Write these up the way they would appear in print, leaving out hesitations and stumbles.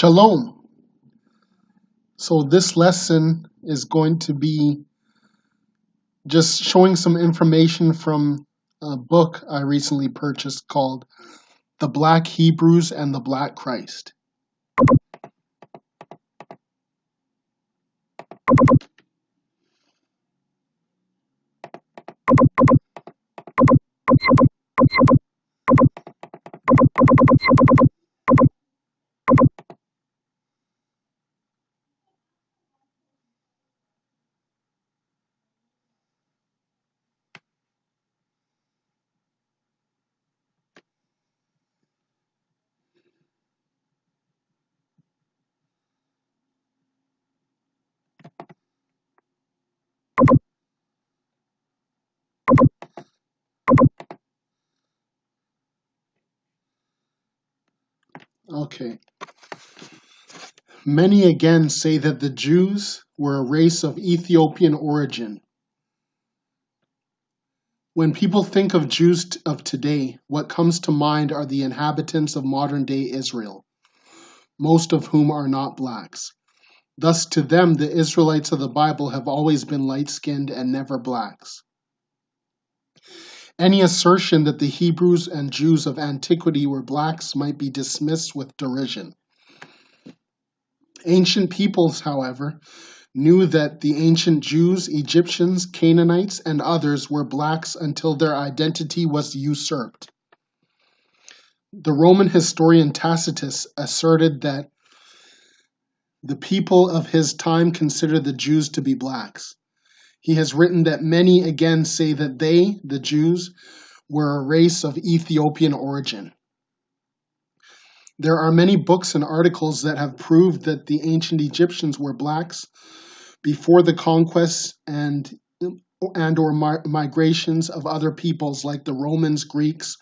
Shalom. So this lesson is going to be just showing some information from a book I recently purchased called The Black Hebrews and the Black Christ. Okay. Many again say that the Jews were a race of Ethiopian origin. When people think of Jews of today, what comes to mind are the inhabitants of modern-day Israel, most of whom are not blacks. Thus, to them, the Israelites of the Bible have always been light-skinned and never blacks. Any assertion that the Hebrews and Jews of antiquity were blacks might be dismissed with derision. Ancient peoples, however, knew that the ancient Jews, Egyptians, Canaanites, and others were blacks until their identity was usurped. The Roman historian Tacitus asserted that the people of his time considered the Jews to be blacks. He has written that many again say that they, the Jews, were a race of Ethiopian origin. There are many books and articles that have proved that the ancient Egyptians were blacks before the conquests and or migrations of other peoples like the Romans, Greeks,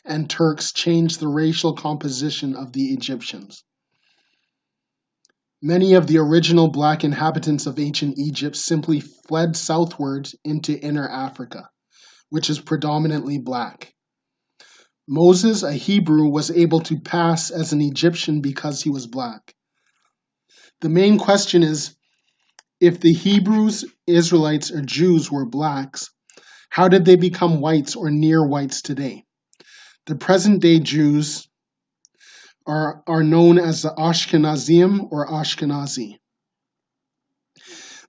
and Turks changed the racial composition of the Egyptians. Many of the original black inhabitants of ancient Egypt simply fled southward into inner Africa, which is predominantly black. Moses, a Hebrew, was able to pass as an Egyptian because he was black. The main question is, if the Hebrews, Israelites, or Jews were blacks, how did they become whites or near whites today? The present-day Jews are known as the Ashkenazim or Ashkenazi.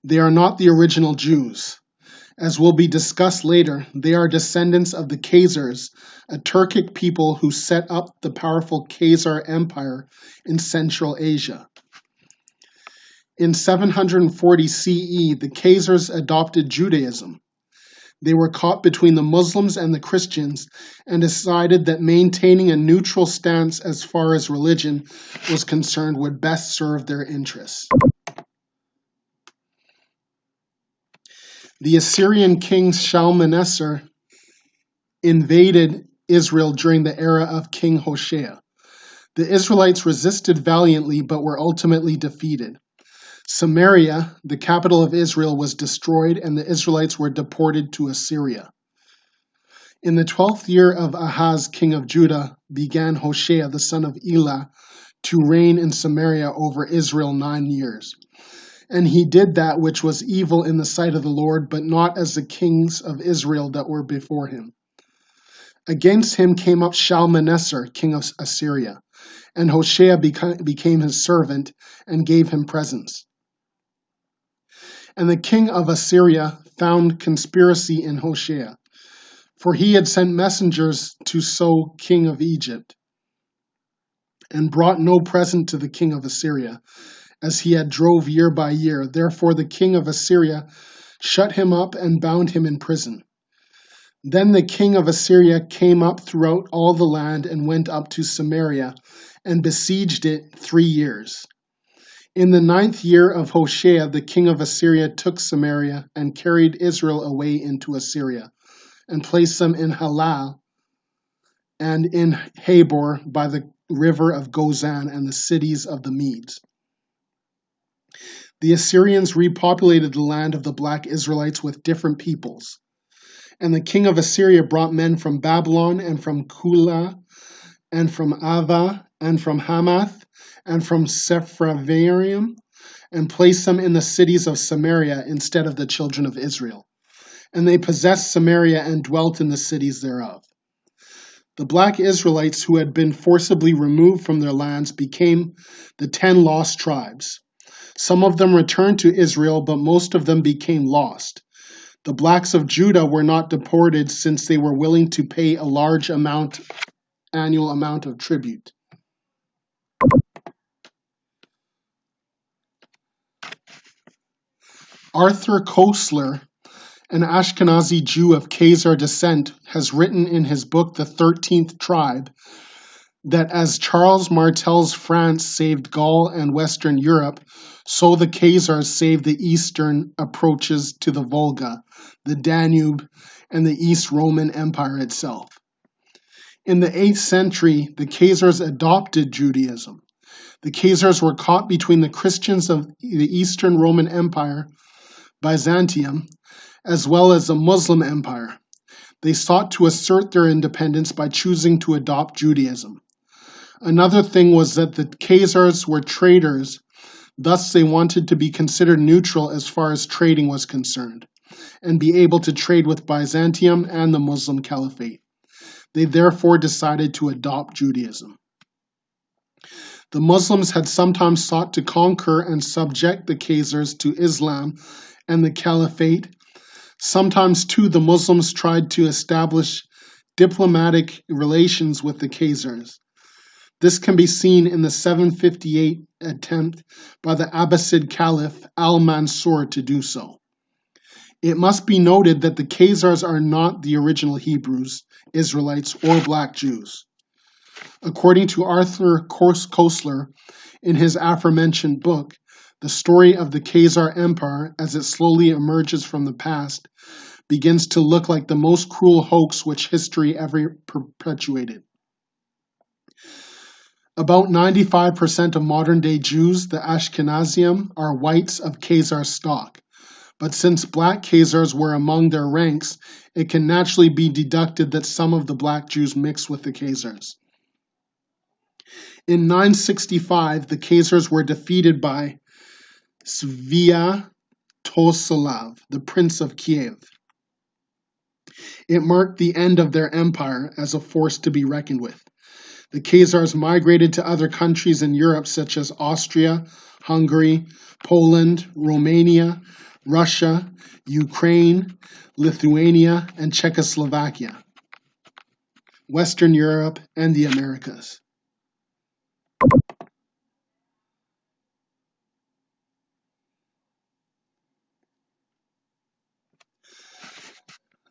They are not the original Jews. As will be discussed later, they are descendants of the Khazars, a Turkic people who set up the powerful Khazar Empire in Central Asia. In 740 CE, the Khazars adopted Judaism. They were caught between the Muslims and the Christians and decided that maintaining a neutral stance as far as religion was concerned would best serve their interests. The Assyrian king Shalmaneser invaded Israel during the era of King Hoshea. The Israelites resisted valiantly but were ultimately defeated. Samaria, the capital of Israel, was destroyed and the Israelites were deported to Assyria. In the 12th year of Ahaz, king of Judah, began Hoshea, the son of Elah, to reign in Samaria over Israel 9 years. And he did that which was evil in the sight of the Lord, but not as the kings of Israel that were before him. Against him came up Shalmaneser, king of Assyria, and Hoshea became his servant and gave him presents. And the king of Assyria found conspiracy in Hoshea, for he had sent messengers to So, king of Egypt, and brought no present to the king of Assyria, as he had drove year by year. Therefore the king of Assyria shut him up and bound him in prison. Then the king of Assyria came up throughout all the land and went up to Samaria and besieged it 3 years. In the 9th year of Hoshea, the king of Assyria took Samaria and carried Israel away into Assyria and placed them in Halal and in Habor by the river of Gozan and the cities of the Medes. The Assyrians repopulated the land of the black Israelites with different peoples. And the king of Assyria brought men from Babylon and from Kula and from Ava and from Hamath, and from Sepharvaim, and placed them in the cities of Samaria instead of the children of Israel. And they possessed Samaria and dwelt in the cities thereof. The black Israelites who had been forcibly removed from their lands became the 10 lost tribes. Some of them returned to Israel, but most of them became lost. The blacks of Judah were not deported since they were willing to pay a large annual amount of tribute. Arthur Koestler, an Ashkenazi Jew of Khazar descent, has written in his book The 13th Tribe that as Charles Martel's France saved Gaul and Western Europe, so the Khazars saved the eastern approaches to the Volga, the Danube, and the East Roman Empire itself. In the 8th century, the Khazars adopted Judaism. The Khazars were caught between the Christians of the Eastern Roman Empire, Byzantium, as well as the Muslim Empire. They sought to assert their independence by choosing to adopt Judaism. Another thing was that the Khazars were traders, thus they wanted to be considered neutral as far as trading was concerned, and be able to trade with Byzantium and the Muslim Caliphate. They therefore decided to adopt Judaism. The Muslims had sometimes sought to conquer and subject the Khazars to Islam and the Caliphate. Sometimes, too, the Muslims tried to establish diplomatic relations with the Khazars. This can be seen in the 758 attempt by the Abbasid Caliph al-Mansur to do so. It must be noted that the Khazars are not the original Hebrews, Israelites, or black Jews. According to Arthur Koestler, in his aforementioned book, the story of the Khazar Empire, as it slowly emerges from the past, begins to look like the most cruel hoax which history ever perpetuated. About 95% of modern-day Jews, the Ashkenazim, are whites of Khazar stock. But since black Khazars were among their ranks, it can naturally be deducted that some of the black Jews mixed with the Khazars. In 965, the Khazars were defeated by Sviatoslav, the Prince of Kiev. It marked the end of their empire as a force to be reckoned with. The Khazars migrated to other countries in Europe such as Austria, Hungary, Poland, Romania, Russia, Ukraine, Lithuania, and Czechoslovakia, Western Europe, and the Americas.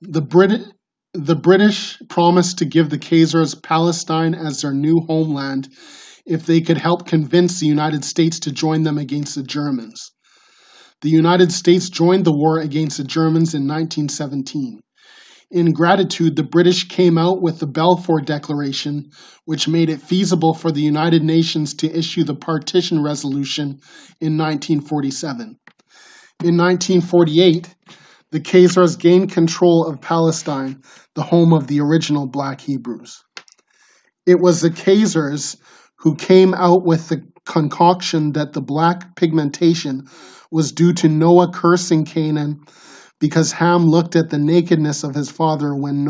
The British promised to give the Khazars Palestine as their new homeland if they could help convince the United States to join them against the Germans. The United States joined the war against the Germans in 1917. In gratitude, the British came out with the Balfour Declaration, which made it feasible for the United Nations to issue the Partition Resolution in 1947. In 1948, the Khazars gained control of Palestine, the home of the original black Hebrews. It was the Khazars who came out with the concoction that the black pigmentation was due to Noah cursing Canaan because Ham looked at the nakedness of his father when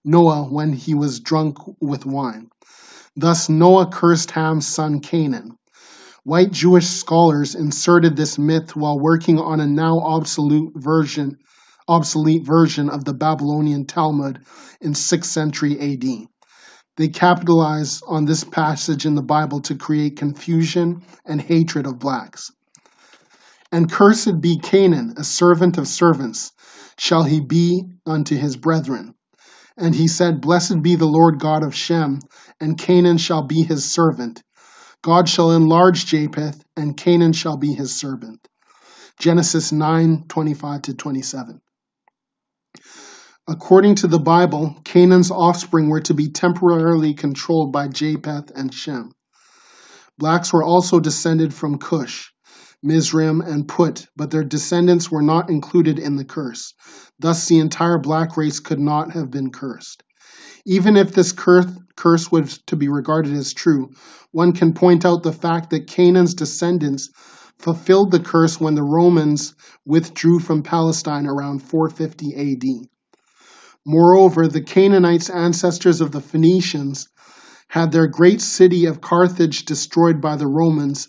when he was drunk with wine. Thus Noah cursed Ham's son Canaan. White Jewish scholars inserted this myth while working on a now obsolete version of the Babylonian Talmud in 6th century AD. They capitalized on this passage in the Bible to create confusion and hatred of blacks. And cursed be Canaan, a servant of servants, shall he be unto his brethren. And he said, Blessed be the Lord God of Shem, and Canaan shall be his servant. God shall enlarge Japheth, and Canaan shall be his servant. Genesis 9:25-27. According to the Bible, Canaan's offspring were to be temporarily controlled by Japheth and Shem. Blacks were also descended from Cush, Mizraim, and Put, but their descendants were not included in the curse. Thus, the entire black race could not have been cursed. Even if this curse was to be regarded as true, one can point out the fact that Canaan's descendants fulfilled the curse when the Romans withdrew from Palestine around 450 AD. Moreover, the Canaanites, ancestors of the Phoenicians, had their great city of Carthage destroyed by the Romans,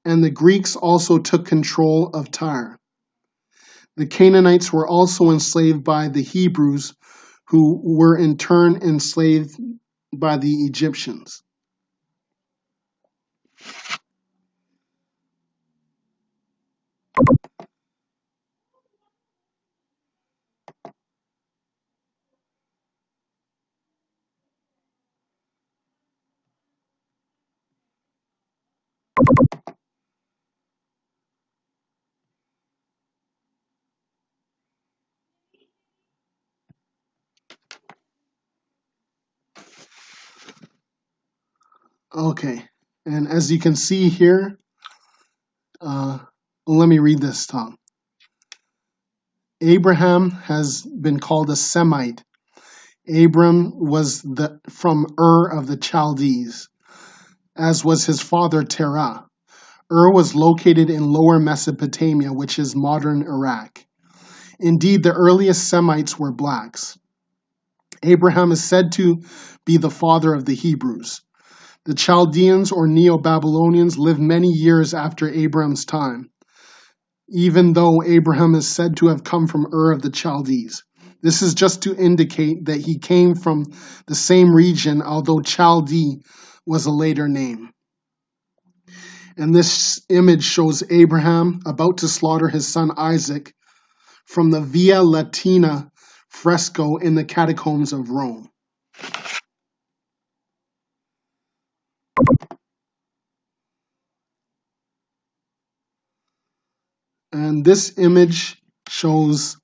and the Greeks also took control of Tyre. The Canaanites were also enslaved by the Hebrews, who were in turn enslaved by the Egyptians. Okay, and as you can see here, let me read this, Tom. Abraham has been called a Semite. Abram was from Ur of the Chaldees, as was his father Terah. Ur was located in Lower Mesopotamia, which is modern Iraq. Indeed, the earliest Semites were blacks. Abraham is said to be the father of the Hebrews. The Chaldeans or Neo-Babylonians lived many years after Abraham's time, even though Abraham is said to have come from Ur of the Chaldees. This is just to indicate that he came from the same region, although Chaldee was a later name. And this image shows Abraham about to slaughter his son Isaac from the Via Latina fresco in the catacombs of Rome. And this image shows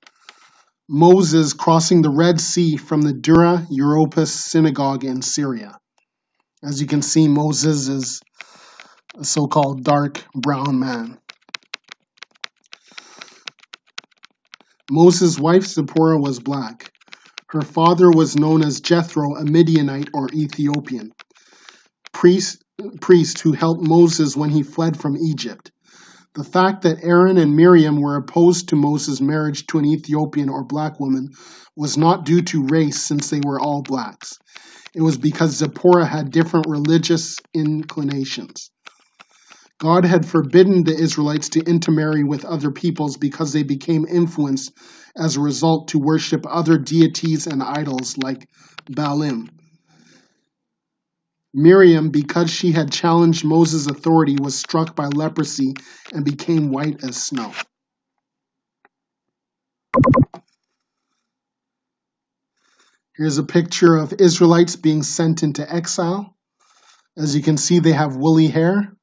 Moses crossing the Red Sea from the Dura Europos synagogue in Syria. As you can see, Moses is a so-called dark brown man. Moses' wife Zipporah was black. Her father was known as Jethro, a Midianite or Ethiopian priest who helped Moses when he fled from Egypt. The fact that Aaron and Miriam were opposed to Moses' marriage to an Ethiopian or black woman was not due to race, since they were all blacks. It was because Zipporah had different religious inclinations. God had forbidden the Israelites to intermarry with other peoples because they became influenced as a result to worship other deities and idols like Baalim. Miriam, because she had challenged Moses' authority, was struck by leprosy and became white as snow. Here's a picture of Israelites being sent into exile. As you can see, they have woolly hair.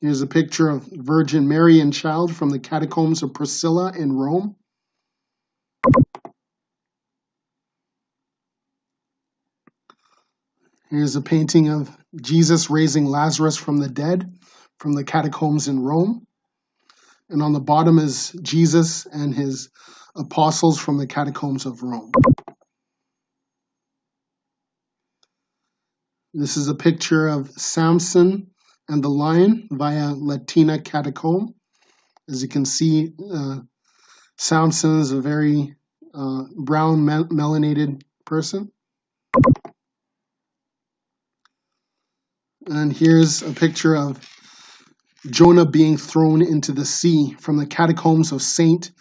Here's a picture of Virgin Mary and child from the catacombs of Priscilla in Rome. Here's a painting of Jesus raising Lazarus from the dead from the catacombs in Rome. And on the bottom is Jesus and his apostles from the catacombs of Rome. This is a picture of Samson and the lion via Latina catacomb. As you can see, Samson is a very brown, melanated person. And here's a picture of Jonah being thrown into the sea from the catacombs of Saint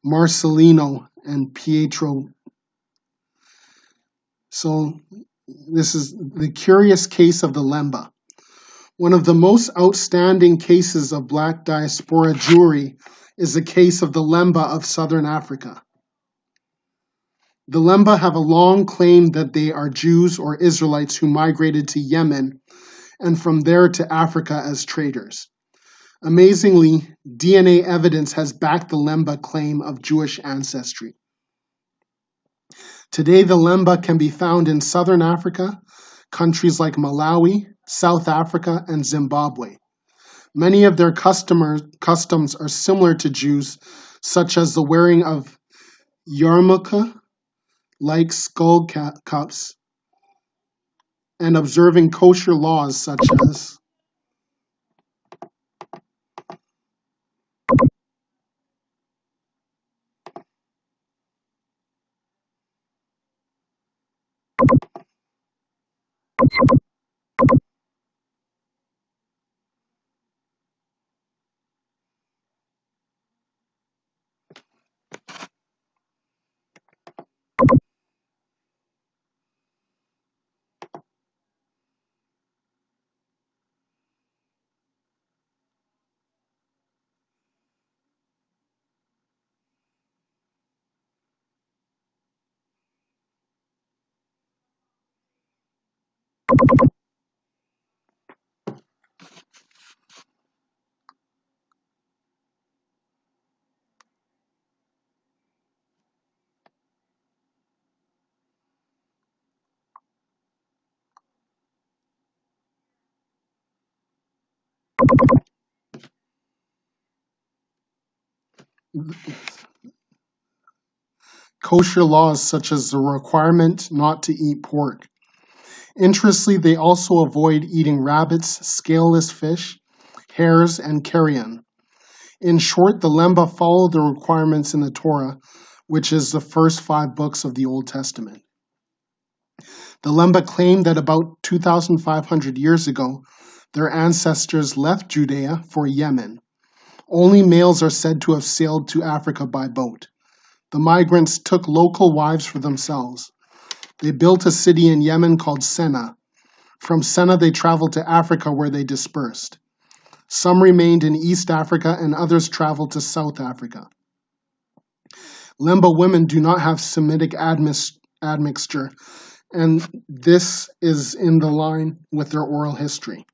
Marcellino and Pietro. So this is the curious case of the Lemba. One of the most outstanding cases of black diaspora Jewry is the case of the Lemba of southern Africa. The Lemba have a long claim that they are Jews or Israelites who migrated to Yemen and from there to Africa as traders. Amazingly, DNA evidence has backed the Lemba claim of Jewish ancestry. Today, the Lemba can be found in southern Africa, countries like Malawi, South Africa, and Zimbabwe. Many of their customs are similar to Jews, such as the wearing of yarmulke, like skull cups, and observing kosher laws such as kosher laws such as the requirement not to eat pork. Interestingly, they also avoid eating rabbits, scaleless fish, hares, and carrion. In short, the Lemba follow the requirements in the Torah, which is the first 5 books of the Old Testament. The Lemba claimed that about 2,500 years ago, their ancestors left Judea for Yemen. Only males are said to have sailed to Africa by boat. The migrants took local wives for themselves. They built a city in Yemen called Senna. From Senna, they traveled to Africa where they dispersed. Some remained in East Africa and others traveled to South Africa. Lemba women do not have Semitic admixture, and this is in the line with their oral history.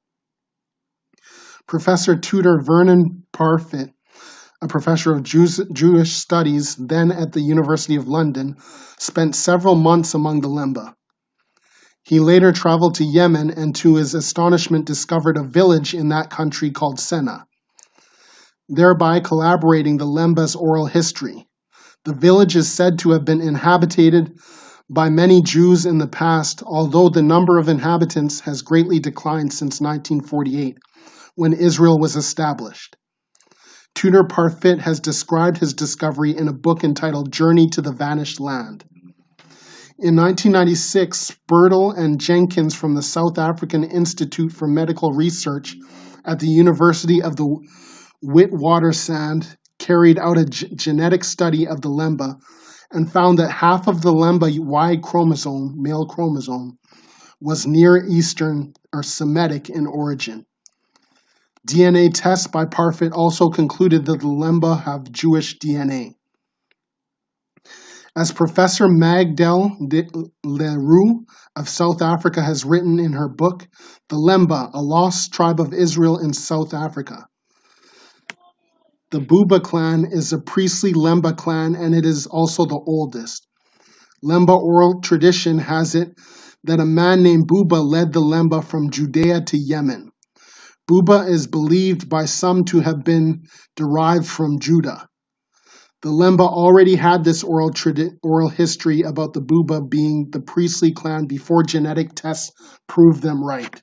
Professor Tudor Vernon Parfit, a professor of Jewish studies then at the University of London, spent several months among the Lemba. He later traveled to Yemen and to his astonishment discovered a village in that country called Senna, thereby collaborating the Lemba's oral history. The village is said to have been inhabited by many Jews in the past, although the number of inhabitants has greatly declined since 1948, when Israel was established. Tudor Parfit has described his discovery in a book entitled Journey to the Vanished Land. In 1996, Birtle and Jenkins from the South African Institute for Medical Research at the University of the Witwatersrand carried out a genetic study of the Lemba and found that half of the Lemba Y chromosome, male chromosome, was Near Eastern or Semitic in origin. DNA tests by Parfit also concluded that the Lemba have Jewish DNA. As Professor Magdal de Leroux of South Africa has written in her book, The Lemba, a Lost Tribe of Israel in South Africa. The Buba clan is a priestly Lemba clan and it is also the oldest. Lemba oral tradition has it that a man named Buba led the Lemba from Judea to Yemen. Buba is believed by some to have been derived from Judah. The Lemba already had this oral history about the Buba being the priestly clan before genetic tests proved them right.